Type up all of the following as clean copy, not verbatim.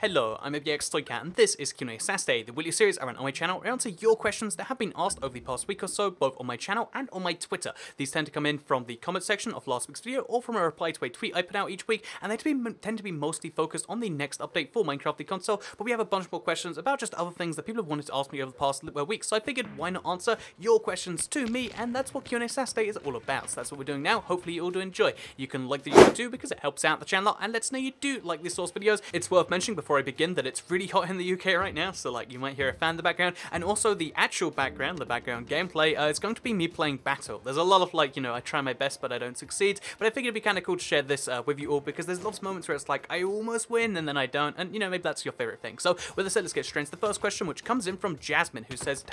Hello, I'm Toycat, and this is Q&A Saturday, the weekly series I run on my channel. I answer your questions that have been asked over the past week or so, both on my channel and on my Twitter. These tend to come in from the comment section of last week's video, or from a reply to a tweet I put out each week, and they tend to be mostly focused on the next update for Minecraft the console, but we have a bunch more questions about just other things that people have wanted to ask me over the past week, so I figured why not answer your questions to me, and that's what Q&A Saturday is all about. So that's what we're doing now. Hopefully you all do enjoy. You can like the video too, because it helps out the channel and lets know you do like these source videos. It's worth mentioning before I begin that it's really hot in the UK right now, so like you might hear a fan in the background, and also the actual background, the background gameplay, is going to be me playing Battle. There's a lot of like, I try my best but I don't succeed, but I figured it'd be kind of cool to share this with you all, because there's lots of moments where it's like I almost win and then I don't, and maybe that's your favorite thing. So with that said, let's get straight into the first question, which comes in from Jasmine, who says,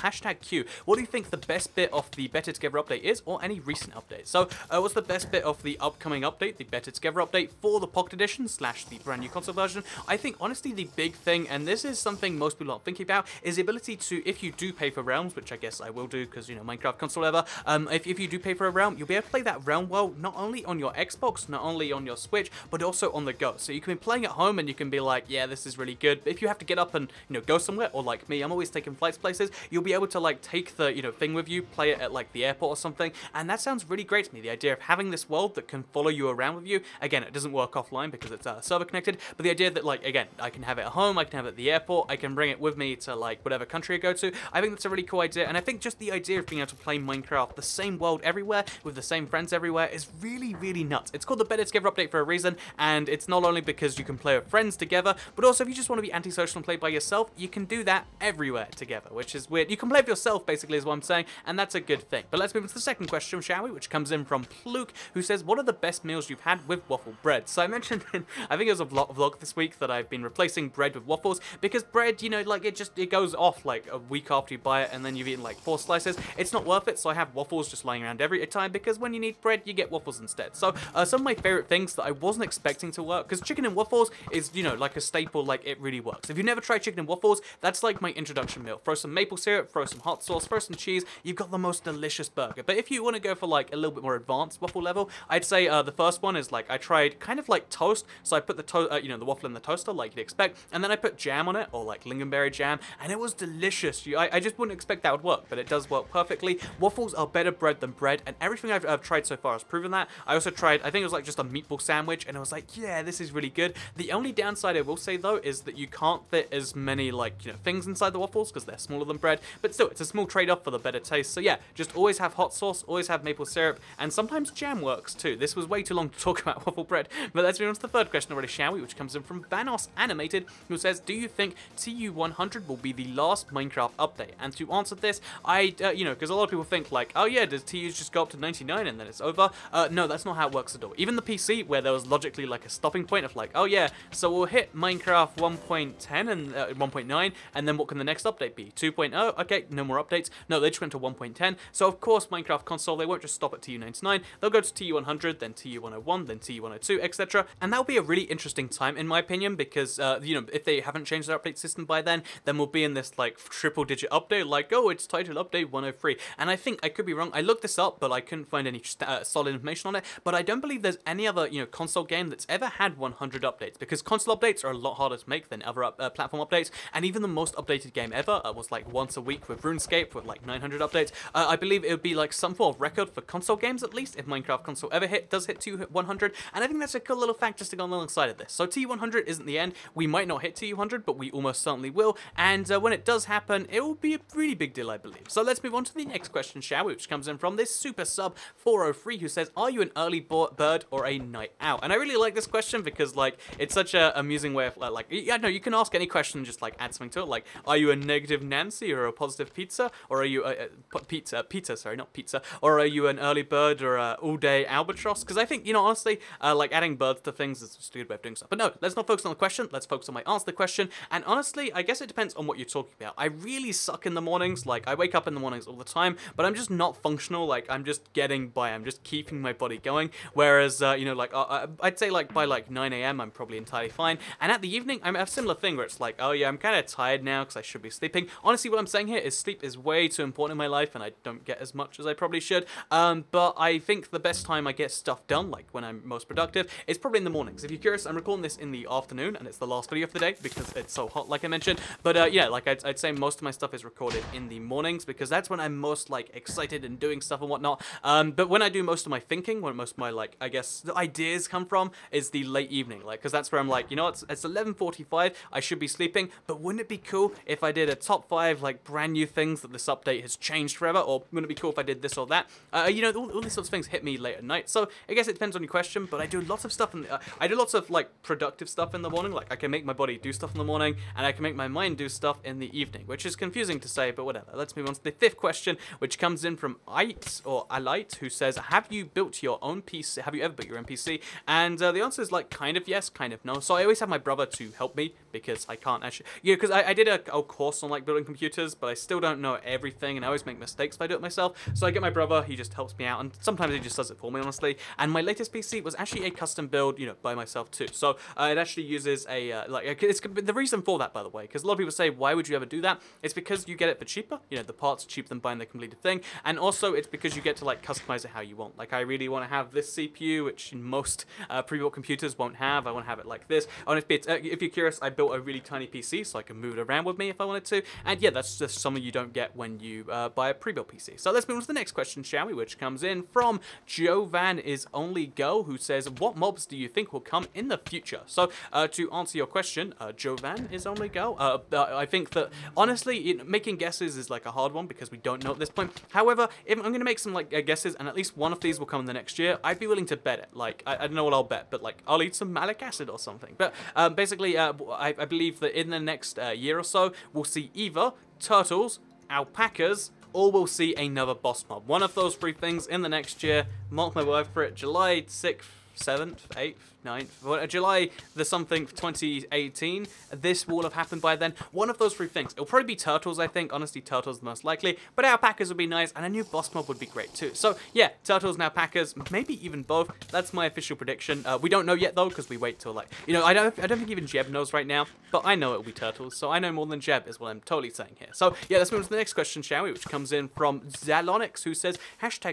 #Q, what do you think the best bit of the Better Together update is, or any recent updates? So what's the best bit of the upcoming update, the Better Together update for the Pocket Edition / the brand new console version? I think honestly the big thing, and this is something most people aren't thinking about, is the ability to, if you do pay for realms, which I guess I will do because Minecraft console ever, if you do pay for a realm, you'll be able to play that realm world not only on your Xbox, not only on your Switch, but also on the go. So you can be playing at home and you can be like, yeah, this is really good, but if you have to get up and go somewhere, or like me, I'm always taking flights places, you'll be able to like take the thing with you, play it at like the airport or something, and that sounds really great to me. The idea of having this world that can follow you around with you. Again, it doesn't work offline because it's server connected, but the idea that like, again, I can have it at home, I can have it at the airport, I can bring it with me to like whatever country I go to. I think that's a really cool idea, and I think just the idea of being able to play Minecraft, the same world everywhere, with the same friends everywhere, is really, really nuts. It's called the Better Together update for a reason, and it's not only because you can play with friends together, but also if you just want to be antisocial and play by yourself, you can do that everywhere together, which is weird. You can play with yourself, basically, is what I'm saying, and that's a good thing. But let's move on to the second question, shall we, which comes in from Pluke, who says, what are the best meals you've had with waffle bread? So I mentioned in, I think it was a vlog this week, that I've been replacing bread with waffles, because bread, like it goes off like a week after you buy it, and then you've eaten like 4 slices. It's not worth it, so I have waffles just lying around every time, because when you need bread, you get waffles instead. So some of my favorite things that I wasn't expecting to work, because chicken and waffles is, like a staple, like it really works. If you've never tried chicken and waffles, that's like my introduction meal. Throw some maple syrup, throw some hot sauce, throw some cheese, you've got the most delicious burger. But if you want to go for like a little bit more advanced waffle level, I'd say the first one is like, I tried kind of like toast, so I put the the waffle in the toaster like you'd expect, and then I put jam on it, or like lingonberry jam, and it was delicious. I just wouldn't expect that would work, but it does work perfectly. Waffles are better bread than bread, and everything I've tried so far has proven that. I also tried, I think it was like just a meatball sandwich, and I was like, yeah, this is really good. The only downside I will say though is that you can't fit as many like things inside the waffles because they're smaller than bread, but still it's a small trade-off for the better taste. So yeah, just always have hot sauce, always have maple syrup, and sometimes jam works too. This was way too long to talk about waffle bread, but let's move on to the third question already, shall we, which comes in from Vanos Animated, who says, do you think TU100 will be the last Minecraft update? And to answer this, because a lot of people think like, oh yeah, does TUs just go up to 99 and then it's over? No, that's not how it works at all. Even the PC, where there was logically like a stopping point of like, oh yeah, so we'll hit Minecraft 1.10 and 1.9, and then what can the next update be? 2.0? Okay, no more updates. No, they just went to 1.10. So of course, Minecraft console, they won't just stop at TU99. They'll go to TU100, then TU101, then TU102, etc. And that'll be a really interesting time, in my opinion, because if they haven't changed their update system by then we'll be in this like triple-digit update, like, oh, it's titled Update 103. And I think I could be wrong. I looked this up, but I couldn't find any solid information on it. But I don't believe there's any other console game that's ever had 100 updates, because console updates are a lot harder to make than other platform updates. And even the most updated game ever was like once a week with RuneScape with like 900 updates. I believe it would be like some form of record for console games, at least, if Minecraft console ever does hit 100. And I think that's a cool little fact just to go alongside of this. So TU100 isn't the end. We might not hit TU100, but we almost certainly will. And when it does happen, it will be a really big deal, I believe. So let's move on to the next question, shall we, which comes in from this super sub 403, who says, are you an early bird or a night owl? And I really like this question because like it's such a amusing way of you can ask any question and just like add something to it, like, are you a negative Nancy or a positive pizza, or are you a pizza, or are you an early bird or a all-day albatross? Because I think, honestly, like adding birds to things is just a good way of doing stuff. But no, let's not focus on the question, let's focus on my answer to the question. And honestly, I guess it depends on what you're talking about. I really suck in the mornings. Like, I wake up in the mornings all the time, but I'm just not functional. Like, I'm just getting by. I'm just keeping my body going. Whereas, I'd say like by like 9 AM, I'm probably entirely fine. And at the evening, I'm a similar thing where it's like, oh yeah, I'm kind of tired now because I should be sleeping. Honestly, what I'm saying here is sleep is way too important in my life, and I don't get as much as I probably should. But I think the best time I get stuff done, like when I'm most productive, is probably in the mornings. If you're curious, I'm recording this in the afternoon, and it's the last last video of the day because it's so hot, like I mentioned. But yeah, like I'd say most of my stuff is recorded in the mornings because that's when I'm most like excited and doing stuff and whatnot. But when I do most of my thinking, when most of my like, I guess, the ideas come from is the late evening, like, because that's where I'm like, you know what, it's 11:45, I should be sleeping, but wouldn't it be cool if I did a top 5 like brand new things that this update has changed forever, or wouldn't it be cool if I did this or that? You know, all these sorts of things hit me late at night. So I guess it depends on your question, but I do lots of stuff I do lots of like productive stuff in the morning. Like I can make my body do stuff in the morning, and I can make my mind do stuff in the evening, which is confusing to say, but whatever. Let's move on to the 5th question, which comes in from Ait or Alite, who says, have you built your own PC? Have you ever built your own PC? And the answer is like kind of yes, kind of no. So I always have my brother to help me because I can't actually, yeah, because I did a course on like building computers, but I still don't know everything, and I always make mistakes if I do it myself. So I get my brother, he just helps me out, and sometimes he just does it for me, honestly. And my latest PC was actually a custom build, you know, by myself too. So it actually uses a it's the reason for that, by the way, because a lot of people say, why would you ever do that? It's because you get it for cheaper. You know, the parts are cheaper than buying the completed thing, and also it's because you get to like customize it how you want. Like I really want to have this CPU, which most pre-built computers won't have. I want to have it like this. I want it to be, if you're curious, I built a really tiny PC so I can move it around with me if I wanted to. And yeah, that's just something you don't get when you buy a pre-built PC. So let's move on to the next question, shall we? Which comes in from Jovan is only go, who says, what mobs do you think will come in the future? So to answer your question, Jovan is only go. I think that honestly, making guesses is like a hard one because we don't know at this point. However, if I'm going to make some like guesses, and at least one of these will come in the next year, I'd be willing to bet it. Like I don't know what I'll bet, but like I'll eat some malic acid or something. But basically, I believe that in the next year or so, we'll see either turtles, alpacas, or we'll see another boss mob. One of those 3 things in the next year. Mark my word for it. July 6th, 7th, 8th, 9th, July the something 2018. This will have happened by then. One of those 3 things. It'll probably be turtles, I think. Honestly, turtles the most likely. But alpacas would be nice, and a new boss mob would be great too. So yeah, turtles and alpacas, maybe even both. That's my official prediction. We don't know yet though, because we wait till like, you know, I don't think even Jeb knows right now, but I know it'll be turtles. So I know more than Jeb is what I'm totally saying here. So yeah, let's move on to the next question, shall we? Which comes in from Zalonix, who says,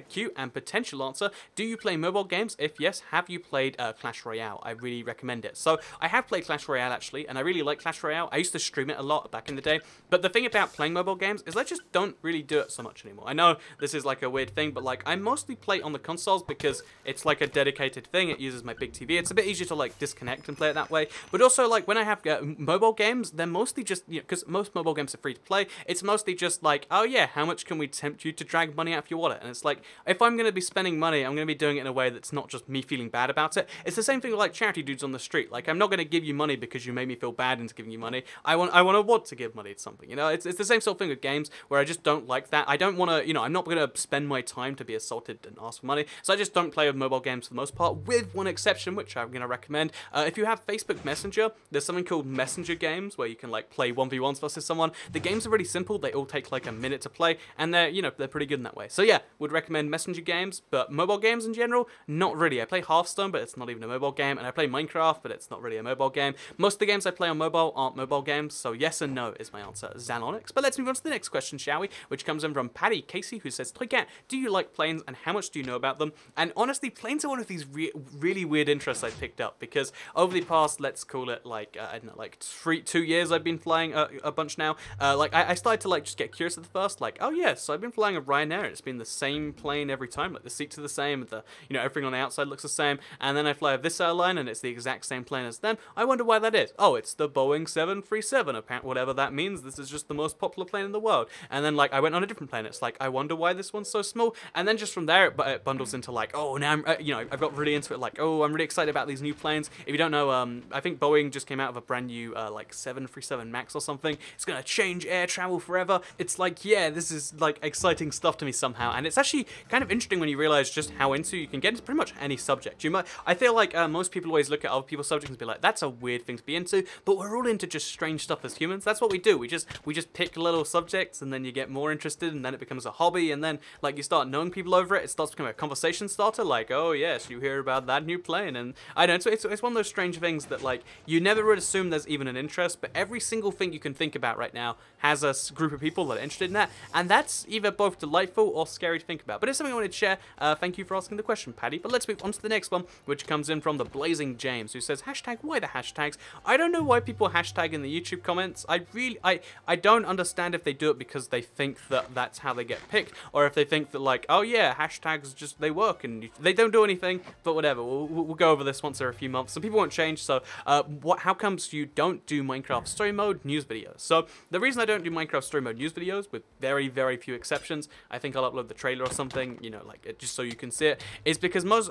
#Q and potential answer. Do you play mobile games? If yes, have you played Clash Royale? I really recommend it. So I have played Clash Royale actually, and I really like Clash Royale. I used to stream it a lot back in the day, but the thing about playing mobile games is I just don't really do it so much anymore. I know this is like a weird thing, but like I mostly play on the consoles because it's like a dedicated thing. It uses my big TV. It's a bit easier to like disconnect and play it that way. But also like when I have mobile games, they're mostly just, you know, because most mobile games are free to play, it's mostly just like, oh yeah, how much can we tempt you to drag money out of your wallet? And it's like, if I'm going to be spending money, I'm going to be doing it in a way that's not just me feeling bad about it. It's the same thing with like charity dudes on the street. Like I'm not going to give you money because you made me feel bad into giving you money. I want to give money to something, you know. It's the same sort of thing with games where I just don't like that. I don't want to, you know, I'm not going to spend my time to be assaulted and ask for money. So I just don't play with mobile games for the most part, with one exception, which I'm going to recommend. If you have Facebook Messenger, there's something called Messenger games where you can like play 1v1s versus someone. The games are really simple. They all take like a minute to play, and they're, you know, they're pretty good in that way. So yeah, would recommend Messenger games, but mobile games in general, not really. I play Hearthstone, but it's not even a mobile game, and I play Minecraft, but it's not really a mobile game. Most of the games I play on mobile aren't mobile games, so yes and no is my answer, Xanonix. But let's move on to the next question, shall we? Which comes in from Paddy Casey, who says, Toycat, do you like planes, and how much do you know about them? And honestly, planes are one of these really weird interests I picked up, because over the past, let's call it like, I don't know, like 2 years I've been flying a bunch now. Like I started to like just get curious at the first, like, oh yes, so I've been flying a Ryanair, it's been the same plane every time, like the seats are the same, the, you know, everything on the outside looks the same, and then I fly this airline and it's the exact same plane as them. I wonder why that is. Oh, it's the Boeing 737, apparently, whatever that means. This is just the most popular plane in the world. And then like I went on a different plane. It's like, I wonder why this one's so small. And then just from there, it bundles into like, oh, now I'm, you know, I've got really into it. Like, oh, I'm really excited about these new planes. If you don't know, I think Boeing just came out with a brand new like 737 Max or something. It's gonna change air travel forever. It's like, yeah, this is like exciting stuff to me somehow. And it's actually kind of interesting when you realize just how into you can get into pretty much any subject. I feel like most people always look at other people's subjects and be like, that's a weird thing to be into, but we're all into just strange stuff as humans. That's what we do. We just pick little subjects, and then you get more interested, and then it becomes a hobby, and then like you start knowing people over it. It starts becoming a conversation starter. Like, oh yes, you hear about that new plane, and I don't know. It's one of those strange things that like you never would assume there's even an interest, but every single thing you can think about right now has a group of people that are interested in that, and that's either both delightful or scary to think about. But it's something I wanted to share. Thank you for asking the question, Paddy. But let's move on to the next one, which comes in from the Mr. Blazing James, who says, hashtag, why the hashtags? I don't know why people hashtag in the YouTube comments. I don't understand if they do it because they think that that's how they get picked, or if they think that, like, oh yeah, hashtags just, they work and they don't do anything, but whatever. We'll go over this once every few months. Some people won't change, so how comes you don't do Minecraft Story Mode news videos? So the reason I don't do Minecraft Story Mode news videos, with very, very few exceptions, I think I'll upload the trailer or something, you know, like, just so you can see it, is because most,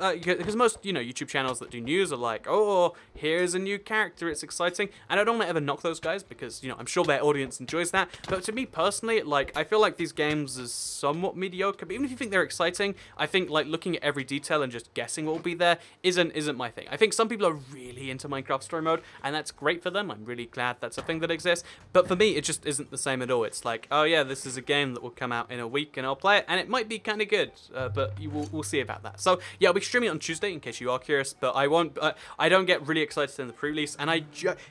you know, YouTube channels that do news are like, oh, here's a new character, it's exciting, and I don't want to ever knock those guys because, you know, I'm sure their audience enjoys that, but to me personally, like, I feel like these games is somewhat mediocre, but even if you think they're exciting, I think, like, looking at every detail and just guessing what will be there isn't my thing. I think some people are really into Minecraft Story Mode, and that's great for them. I'm really glad that's a thing that exists, but for me, it just isn't the same at all. It's like, oh yeah, this is a game that will come out in a week, and I'll play it, and it might be kind of good, but we'll see about that. So yeah, I'll be streaming it on Tuesday, in case you are curious, but I won't, I don't get really excited in the pre-release, and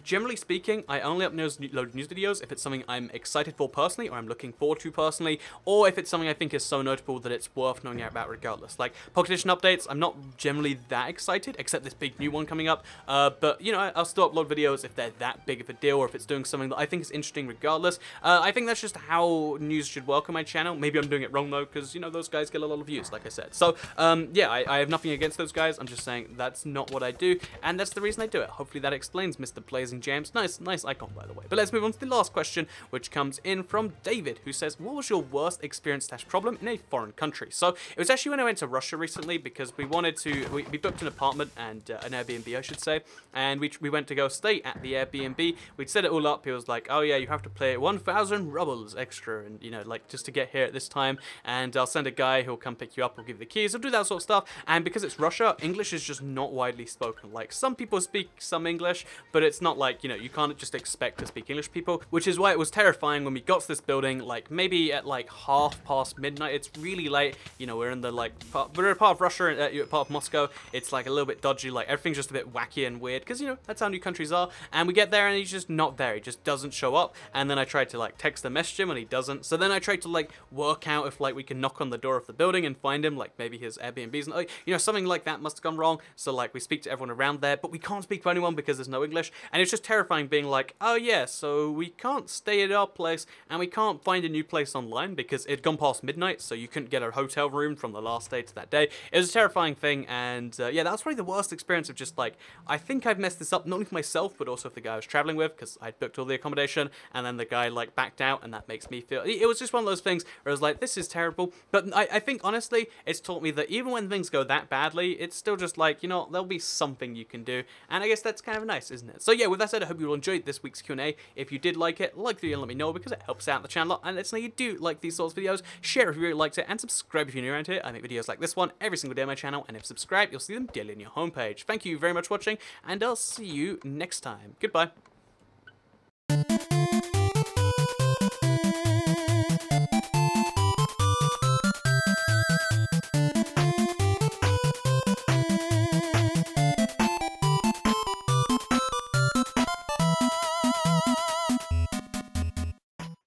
generally speaking, I only upload news videos if it's something I'm excited for personally, or I'm looking forward to personally, or if it's something I think is so notable that it's worth knowing about regardless. Like Pocket Edition updates, I'm not generally that excited, except this big new one coming up, but you know, I'll still upload videos if they're that big of a deal, or if it's doing something that I think is interesting regardless. I think that's just how news should work on my channel. Maybe I'm doing it wrong though, because you know, those guys get a lot of views, like I said. So yeah, I have nothing against those guys. I'm just saying that's not what I do, and that's the reason I do it. Hopefully that explains Mr. Blazing James. Nice icon, by the way. But let's move on to the last question, which comes in from David, who says, what was your worst experience / problem in a foreign country? So it was actually when I went to Russia recently, because we wanted to, we booked an apartment and an Airbnb, I should say, and we went to go stay at the Airbnb. We'd set it all up. He was like, oh yeah, you have to pay 1,000 rubles extra, and you know, like, just to get here at this time, and I'll send a guy who'll come pick you up, or give you the keys, he'll do that sort of stuff. And because it's Russia, English is just not widely spoken. Like, some people speak some English, but it's not like, you know, you can't just expect to speak English people, which is why it was terrifying when we got to this building, like maybe at like midnight. It's really late, you know, we're in the like we're a part of Russia, part of Moscow. It's like a little bit dodgy, like everything's just a bit wacky and weird, because you know, that's how new countries are. And we get there and he's just not there, he just doesn't show up. And then I tried to like text and message him and he doesn't. So then I tried to like work out if like we can knock on the door of the building and find him, like maybe his Airbnb's, and you know, something like that must have gone wrong. So like we speak to everyone around there, but we can't speak to anyone because there's no English. And it's just terrifying being like, oh yeah, so we can't stay at our place and we can't find a new place online because it'd gone past midnight, so you couldn't get a hotel room from the last day to that day. It was a terrifying thing, and yeah, that was probably the worst experience of just like, I think I've messed this up, not only for myself, but also for the guy I was traveling with, because I'd booked all the accommodation, and then the guy like backed out, and that makes me feel, it was just one of those things where I was like, this is terrible. But I think honestly, it's taught me that even when things go that badly, it's still just like, you know, there'll be something you can do, and I guess that's kind of nice, isn't it? So yeah, with that said, I hope you all enjoyed this week's Q&A. If you did like it, like the video and let me know, because it helps out the channel, and let's know you do like these sorts of videos. Share if you really liked it, and subscribe if you're new around here. I make videos like this one every single day on my channel, and if subscribed, you'll see them daily on your homepage. Thank you very much for watching, and I'll see you next time. Goodbye.